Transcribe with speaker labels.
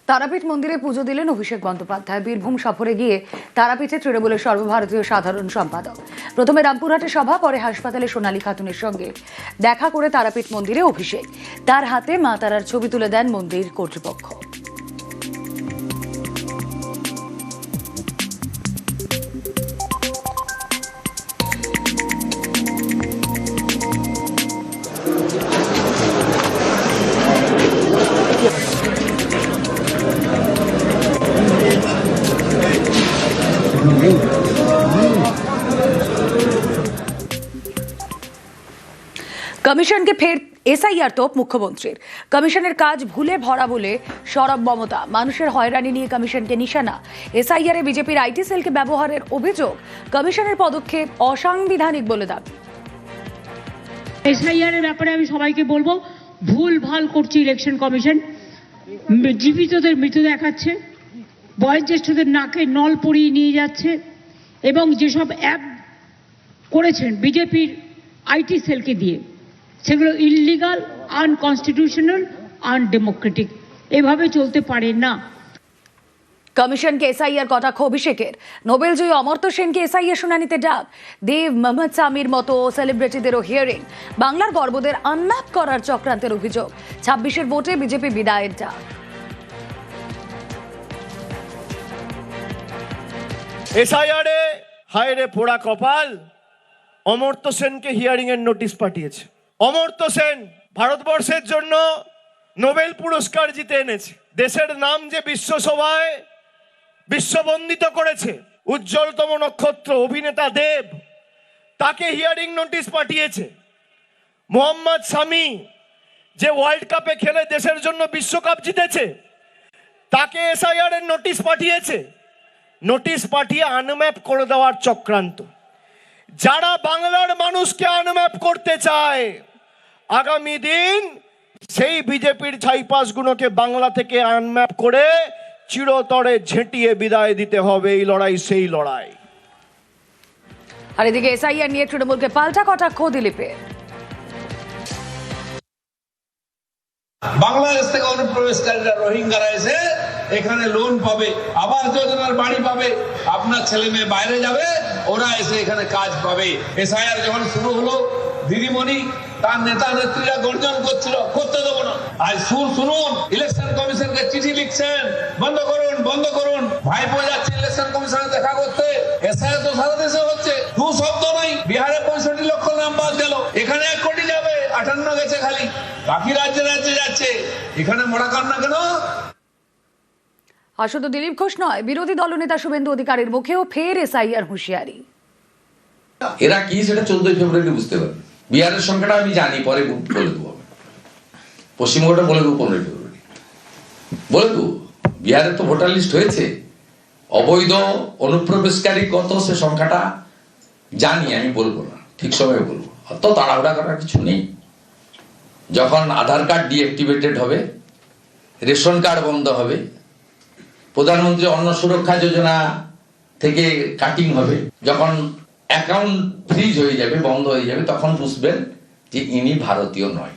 Speaker 1: তারাপীঠ মন্দিরে পুজো দিলেন অভিষেক বন্দ্যোপাধ্যায়। বীরভূম সফরে গিয়ে তারাপীঠে তৃণমূলের সর্বভারতীয় সাধারণ সম্পাদক। প্রথমে রামপুরহাটে সভা, পরে হাসপাতালে সোনালী খাতুনের সঙ্গে দেখা করে তারাপীঠ মন্দিরে অভিষেক। তার হাতে মা তারার ছবি তুলে দেন মন্দির কর্তৃপক্ষ। কমিশনকে ফের এসআইআর তোপ মুখ্যমন্ত্রীর। কমিশনের কাজ ভুলে ভরা বলে সরব মমতা। মানুষের হয়রানি নিয়ে কমিশনকে নিশানা। এসআইআরে বিজেপির আইটি সেলকে ব্যবহারের অভিযোগ। কমিশনের পদক্ষেপ অসাংবিধানিক বলে দাবি।
Speaker 2: এসআইআর এর ব্যাপারে আমি সবাইকে বলবো, ভুল ভাল করছে ইলেকশন কমিশন। জীবিতদের মৃত দেখাচ্ছে, বয়োজ্যেষ্ঠদের নাকে নল পরিয়ে নিয়ে যাচ্ছে এবং যেসব অ্যাপ করেছেন বিজেপির আইটি সেলকে দিয়ে, সেগুলো ইললিগাল, আনকনস্টিটিউশনাল, আনডেমোক্রেটিক। এভাবে চলতে পারে না।
Speaker 1: কমিশনকে এসআইআর কটাক্ষ অভিষেকের। নোবেলজয়ী অমর্ত্য সেনকে এসআইআর শুনানিতে ডাক। দেব, মোহাম্মদ সামির মতো সেলিব্রিটিদেরও হিয়ারিং। বাংলার গর্বদের আনম্যাপ করার চক্রান্তের অভিযোগ। 26-এর ভোটে বিজেপি বিদায়ের ডাক।
Speaker 3: এসআইআরে হায়রে পোড়া কপাল, অমর্ত্য সেনকে হিয়ারিং এর নোটিশ পাঠিয়েছে। অমর্ত্য সেন ভারতবর্ষের জন্য নোবেল পুরস্কার জিতে এনেছে। দেশের নাম যে বিশ্বসভায় বিশ্ববন্দিত করেছে, উজ্জ্বলতম নক্ষত্র অভিনেতা দেব, তাকে হিয়ারিং নোটিশ পাঠিয়েছে। মোহাম্মদ সামি, যে ওয়ার্ল্ড কাপে খেলে দেশের জন্য বিশ্বকাপ জিতেছে, তাকে এসআইআর এর নোটিশ পাঠিয়েছে। নোটিশ পাঠিয়ে আনম্যাপ করে দেওয়ার চক্রান্ত। যারা বাংলার মানুষকে আনম্যাপ করতে চায়, আগামী দিন সেই বিজেপির ছাইপাশগুলোকে বাংলা থেকে আনম্যাপ করে চিরতরে ঝেঁটিয়ে বিদায় দিতে হবে। এই লড়াই সেই লড়াই।
Speaker 1: আর এদিকে এসআইআর নিয়ে তৃণমূলকে পাল্টা কটাক্ষ দিলীপের।
Speaker 4: বাংলাদেশ থেকে অনুপ্রবেশকারীরা, রোহিঙ্গারা এসে এখানে লোন পাবে, আবাস যোজনার বাড়ি পাবে, আপনার ছেলে মেয়ে বাইরে যাবে, ওরা এসে এখানে কাজ পাবে। এসআইআর যখন শুরু হলো, দিদিমণি তার নেতা নেত্রীরা গর্জন করছিল, করতে দেবো না। আজ শুনুন, ইলেকশন কমিশনকে চিঠি লিখছেন, বন্ধ করুন, বন্ধ করুন। ভাইপো যাচ্ছে ইলেকশন কমিশনে দেখা করতে। এসআইআর তো সারা দেশে হচ্ছে, দু শব্দ নাই। বিহারে 65 লক্ষ নাম বাদ গেল, এখানে 1 কোটি যাবে, 58 গেছে খালি। বাকি রাজ্যে রাজ্যে যাচ্ছে, এখানে মোড়া কান্না কেন?
Speaker 1: আর শুধু দিলীপ ঘোষ নয়, বিরোধী দলনেতা শুভেন্দু অধিকারীর মুখেও ফের এসআইআর হুঁশিয়ারি।
Speaker 5: এরা কি সেটা 14 ফেব্রুয়ারি বুঝতে পারবে। বিহারের সংখ্যাটা আমি জানি, পরে বলে দেবো। পশ্চিমবঙ্গটা বলে দেবো 15 ফেব্রুয়ারি বলে দেবো। বিহারে তো ভোটার লিস্ট হয়েছে, অবৈধ অনুপ্রবেশকারী কত সে সংখ্যাটা জানি, আমি বলবো না, ঠিক সময়ে বলবো। অত তাড়াহুড়া করার কিছু নেই। যখন আধার কার্ড ডিঅ্যাক্টিভেটেড হবে, রেশন কার্ড বন্ধ হবে, প্রধানমন্ত্রী অন্ন সুরক্ষা যোজনা থেকে কাটিং হবে, যখন অ্যাকাউন্ট ফ্রিজ হয়ে যাবে, বন্ধ হয়ে যাবে, তখন বুঝবেন যে ইনি ভারতীয় নয়।